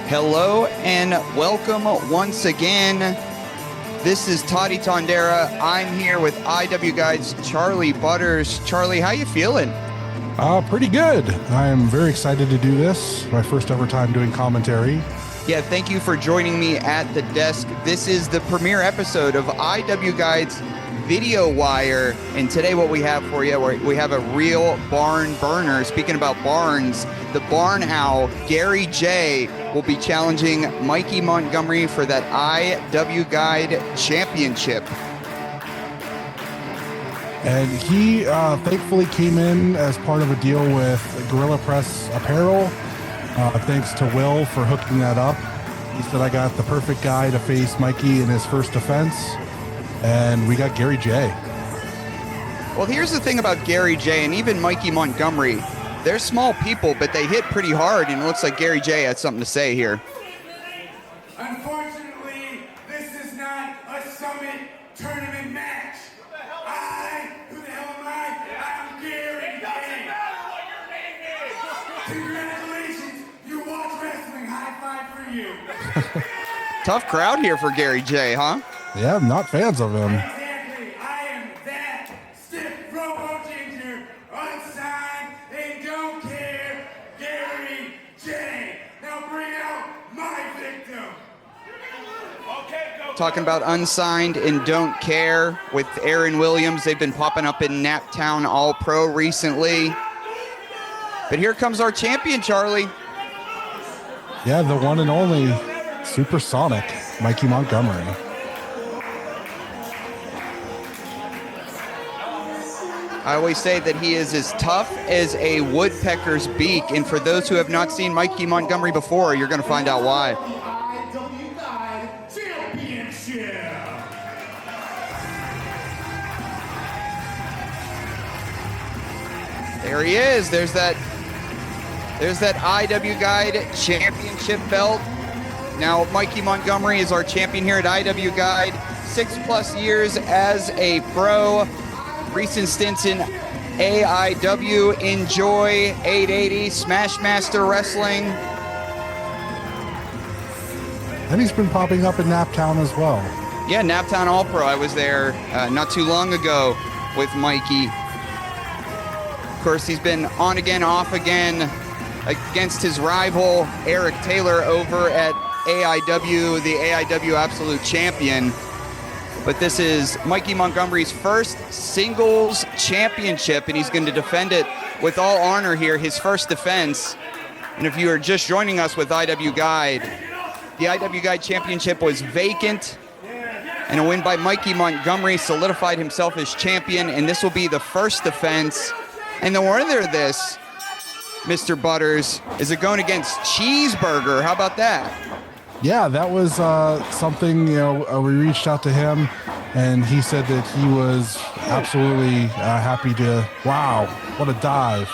Hello and welcome once again. This is Toddy Tondera. I'm here with IWGuide's Charlie Butters. Charlie, how you feeling? Pretty good. I am very excited to do this. My first ever time doing commentary. Yeah, thank you for joining me at the desk. This is the premiere episode of IWGuide's Video Wire, and today what we have for you, we have a real barn burner. Speaking about barns, the barn owl, Gary J, will be challenging Mikey Montgomery for that IWGuide Championship. And he thankfully came in as part of a deal with Gorilla Press Apparel. Thanks to Will for hooking that up. He said, I got the perfect guy to face Mikey in his first defense. And we got Gary J. Well, here's the thing about Gary J and even Mikey Montgomery. They're small people, but they hit pretty hard, and it looks like Gary J has something to say here. Unfortunately, this is not a Summit tournament match. Who the hell am I? I'm Gary J. Doesn't matter what your name is. Congratulations, you watch wrestling. High five for you. Tough crowd here for Gary J, huh? Yeah, I'm not fans of him. Exactly. I am that stiff robo ginger, unsigned and don't care, Gary J. Now bring out my victim. Okay, go. Talking about Unsigned and Don't Care with Aaron Williams. They've been popping up in Naptown All-Pro recently. But here comes our champion, Charlie. Yeah, the one and only Supersonic, Mikey Montgomery. I always say that he is as tough as a woodpecker's beak, and for those who have not seen Mikey Montgomery before, you're going to find out why. IWGuide Championship. There he is. There's that IWGuide Championship belt. Now, Mikey Montgomery is our champion here at IWGuide. 6+ years as a pro. Recent stints in AIW, Enjoy, 880, Smashmaster Wrestling. And he's been popping up in Naptown as well. Yeah, Naptown All-Pro. I was there not too long ago with Mikey. Of course, he's been on again, off again against his rival, Eric Taylor, over at AIW, the AIW Absolute Champion. But this is Mikey Montgomery's first singles championship, and he's going to defend it with all honor here, his first defense. And if you are just joining us with IWGuide, the IWGuide Championship was vacant, and a win by Mikey Montgomery solidified himself as champion, and this will be the first defense. And the winner of this, Mr. Butters, is it going against Cheeseburger? How about that? Yeah, that was something, we reached out to him, and he said that he was absolutely happy to, wow, what a dive.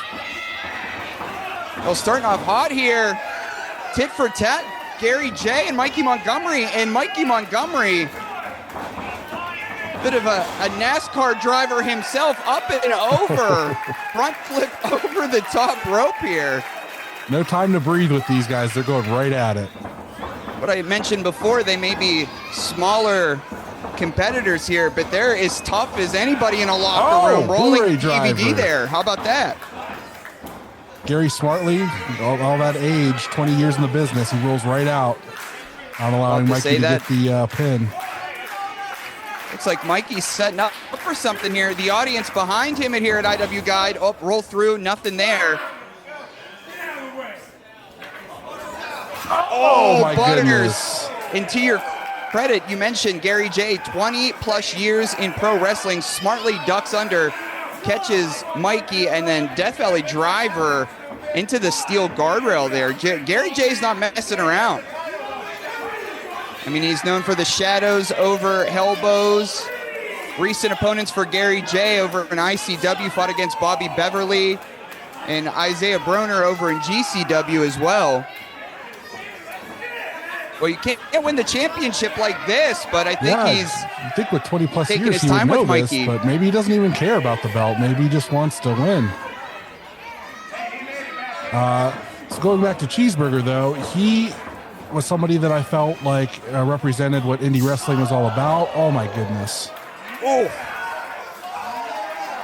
Well, starting off hot here, tit for tat, Gary J and Mikey Montgomery. And Mikey Montgomery, bit of a NASCAR driver himself, up and over, front flip over the top rope here. No time to breathe with these guys. They're going right at it. What I mentioned before, they may be smaller competitors here, but they're as tough as anybody in a locker room. Rolling DVD there. How about that? Gary smartly, all that age, 20 years in the business, he rolls right out, not allowing Mikey to get the pin. Looks like Mikey's setting up for something here. The audience behind him here at IWGuide. Oh, roll through, nothing there. Oh, my Butters. goodness. And to your credit, you mentioned Gary J, 20+ years in pro wrestling, smartly ducks under, catches Mikey, and then Death Valley driver into the steel guardrail there. Gary J's not messing around. I mean, he's known for the shadows over elbows. Recent opponents for Gary J over in ICW fought against Bobby Beverly and Isaiah Broner over in GCW as well. Well, you can't win the championship like this, but I think I think with 20+ taking years his time he would with know Mikey. this, but maybe he doesn't even care about the belt. Maybe he just wants to win. So going back to Cheeseburger, though, he was somebody that I felt like represented what indie wrestling was all about. Oh my goodness. Oh,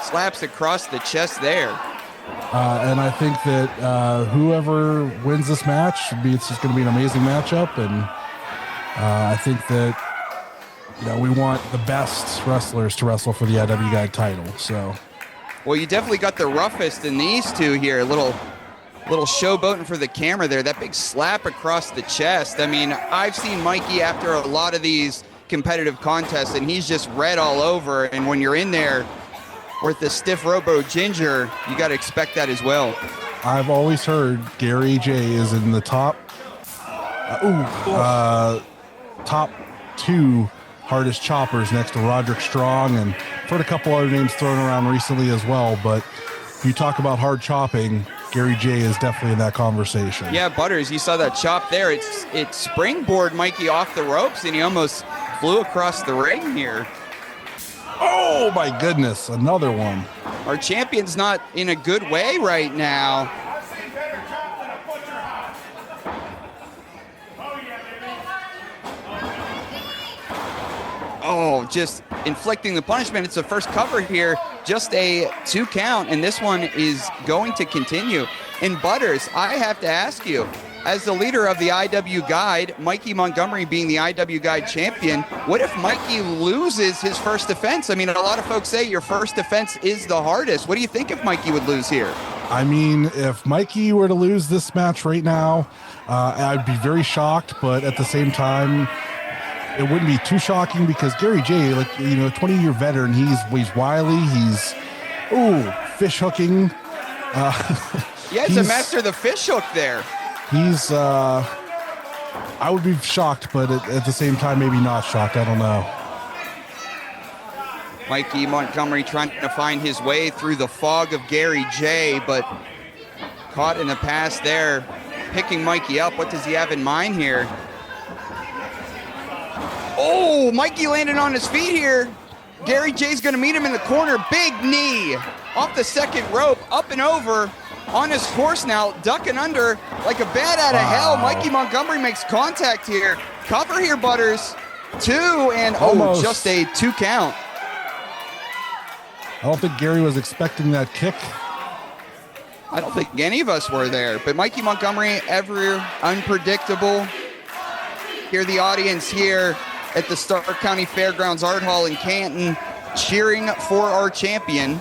slaps across the chest there. And I think that whoever wins this match, it's just going to be an amazing matchup. And I think that we want the best wrestlers to wrestle for the IWGuide title. So, well, you definitely got the roughest in these two here. A little showboating for the camera there. That big slap across the chest. I mean, I've seen Mikey after a lot of these competitive contests, and he's just red all over. And when you're in there with the stiff Robo Ginger, you got to expect that as well. I've always heard Gary J is in the top two hardest choppers next to Roderick Strong, and I've heard a couple other names thrown around recently as well. But if you talk about hard chopping, Gary J is definitely in that conversation. Yeah, Butters, you saw that chop there. It springboard Mikey off the ropes, and he almost flew across the ring here. Oh my goodness, another one. Our champion's not in a good way right now. Oh, just inflicting the punishment. It's the first cover here, just a 2 count, and this one is going to continue. And Butters, I have to ask you, as the leader of the IWGuide, Mikey Montgomery being the IWGuide champion, what if Mikey loses his first defense? I mean, a lot of folks say your first defense is the hardest. What do you think if Mikey would lose here? I mean, if Mikey were to lose this match right now, I'd be very shocked, but at the same time, it wouldn't be too shocking because Gary J, 20-year veteran, he's wily, he's fish hooking. Yeah, he's a master of the fish hook there. He's I would be shocked, but at the same time, maybe not shocked. I don't know. Mikey Montgomery trying to find his way through the fog of Gary J, but caught in the pass there, picking Mikey up. What does he have in mind here? Oh, Mikey landed on his feet here. Gary J's going to meet him in the corner. Big knee off the second rope, up and over on his horse now, ducking under like a bat out of hell. Mikey Montgomery makes contact here. Cover here, Butters. 2, and almost. Just a 2 count. I don't think Gary was expecting that kick. I don't think any of us were there, but Mikey Montgomery, ever unpredictable. Hear the audience here at the Stark County Fairgrounds Art Hall in Canton cheering for our champion.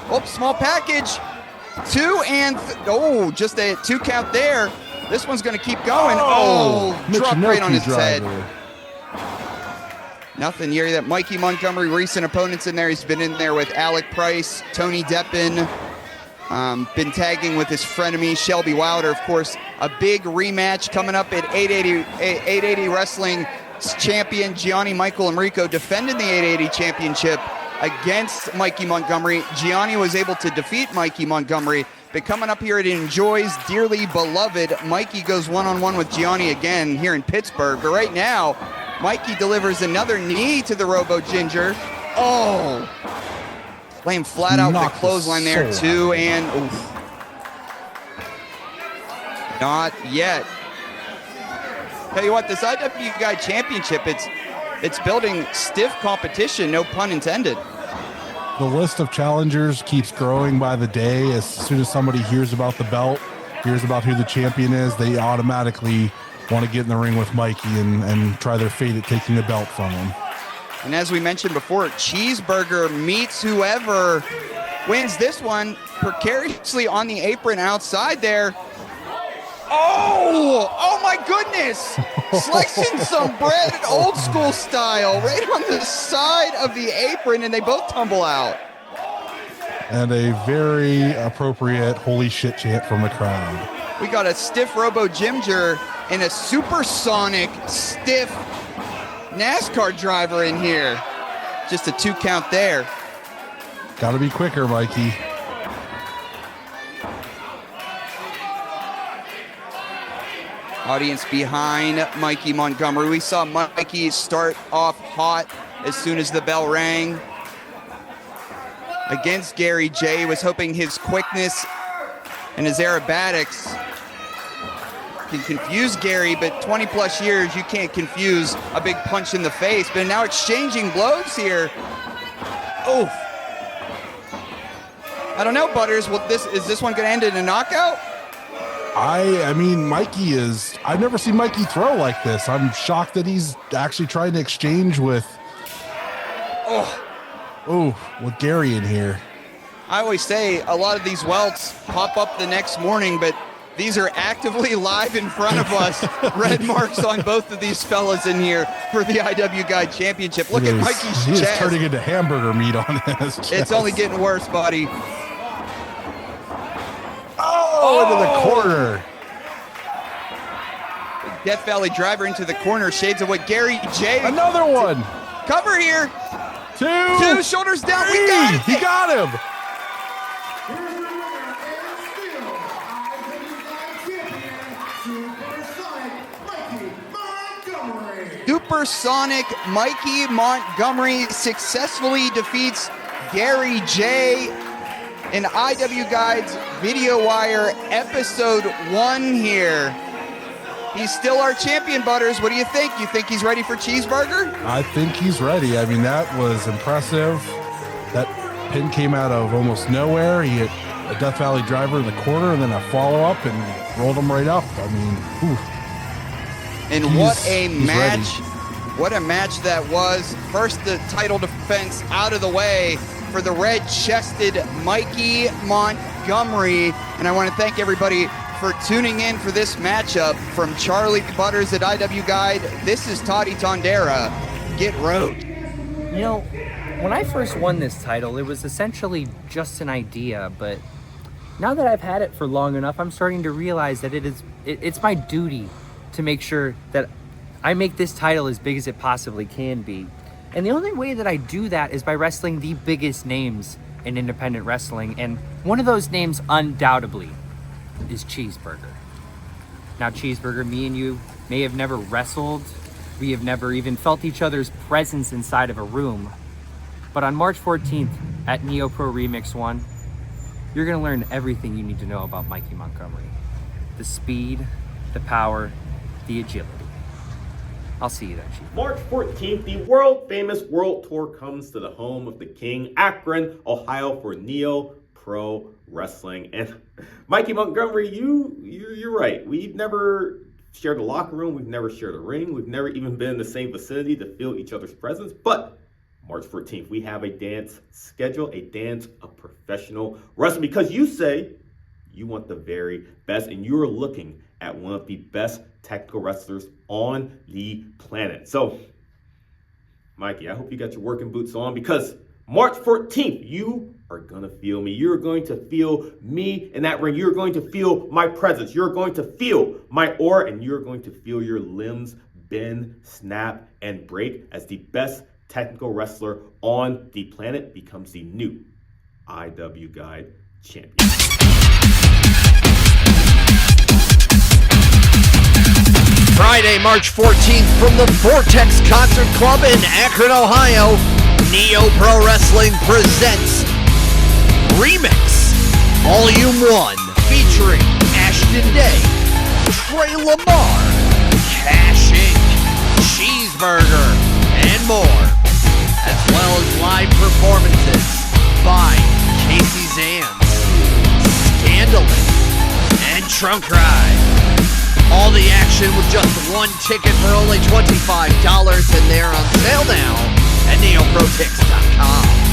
Oh, small package. 2 and just a 2 count there. This one's going to keep going. Drop right on his head. Nothing here. That Mikey Montgomery, recent opponents in there. He's been in there with Alec Price, Tony Deppen, been tagging with his frenemy Shelby Wilder. Of course, a big rematch coming up at 880 Wrestling. Champion Gianni Michael Enrico defending the 880 championship against Mikey Montgomery. Gianni was able to defeat Mikey Montgomery, but coming up here, it enjoys dearly beloved. Mikey goes one-on-one with Gianni again here in Pittsburgh, but right now, Mikey delivers another knee to the Robo Ginger. Laying flat out the clothesline there, 2 and not yet. Tell you what, this IWGuide Championship, it's building stiff competition, no pun intended. The list of challengers keeps growing by the day. As soon as somebody hears about the belt, hears about who the champion is, they automatically want to get in the ring with Mikey and try their fate at taking the belt from him. And as we mentioned before, Cheeseburger meets whoever wins this one precariously on the apron outside there. Oh my goodness! Slicing some bread old school style right on the side of the apron, and they both tumble out. And a very appropriate holy shit chant from the crowd. We got a stiff Robo Ginger and a supersonic stiff NASCAR driver in here. Just a 2 count there. Gotta be quicker, Mikey. Audience behind Mikey Montgomery. We saw Mikey start off hot as soon as the bell rang. Against Gary J, was hoping his quickness and his aerobatics can confuse Gary, but 20 plus years, you can't confuse a big punch in the face. But now exchanging blows here. Oh, I don't know, Butters. Is this one going to end in a knockout? I mean, Mikey is, I've never seen Mikey throw like this. I'm shocked that he's actually trying to exchange with Gary in here. I always say a lot of these welts pop up the next morning, but these are actively live in front of us. Red marks on both of these fellas in here for the IWGuide Championship. Look at Mikey's He is chest. turning into hamburger meat on his chest. It's only getting worse, buddy. Into the corner. Death Valley driver into the corner. Shades of what Gary J. Another one. Cover here. Two. Shoulders down. Three. We got it. He got him. Here's your winner and still IWGuide Champion, Supersonic Mikey Montgomery. Supersonic Mikey Montgomery successfully defeats Gary J. in IWGuide's Video Wire Episode 1 here. He's still our champion, Butters. What do you think? You think he's ready for Cheeseburger? I think he's ready. I mean, that was impressive. That pin came out of almost nowhere. He hit a Death Valley driver in the corner and then a follow-up and rolled him right up. I mean, And what a he's match. ready. What a match that was. First, the title defense out of the way for the red-chested Mikey Montgomery. And I want to thank everybody for tuning in for this matchup. From Charlie Butters at IWGuide, this is Toddy Tondera. Get rode. You know, when I first won this title, it was essentially just an idea, but now that I've had it for long enough, I'm starting to realize that it's my duty to make sure that I make this title as big as it possibly can be. And the only way that I do that is by wrestling the biggest names in independent wrestling, and one of those names undoubtedly is Cheeseburger. Now, Cheeseburger, me and you may have never wrestled. We have never even felt each other's presence inside of a room. But on March 14th at NeoPro Remix 1, you're gonna learn everything you need to know about Mikey Montgomery. The speed, the power, the agility. I'll see you then, Chief. March 14th, the world famous World Tour comes to the home of the King, Akron, Ohio, for NeoPro Wrestling. And Mikey Montgomery, you're right. We've never shared a locker room. We've never shared a ring. We've never even been in the same vicinity to feel each other's presence. But March 14th, we have a dance schedule, a dance of professional wrestling, because you say you want the very best, and you're looking at one of the best technical wrestlers on the planet. So, Mikey, I hope you got your working boots on, because March 14th, you are going to feel me. You're going to feel me in that ring. You're going to feel my presence. You're going to feel my aura, and you're going to feel your limbs bend, snap, and break as the best technical wrestler on the planet becomes the new IWGuide Champion. Friday, March 14th, from the Vortex Concert Club in Akron, Ohio, NeoPro Wrestling presents Remix Volume 1, featuring Ashton Day, Trey Lamar, Cash Inc., Cheeseburger, and more, as well as live performances by Casey Zans, Scandalous, and Trunk Ride. All the action with just one ticket for only $25, and they're on sale now at neoprotix.com.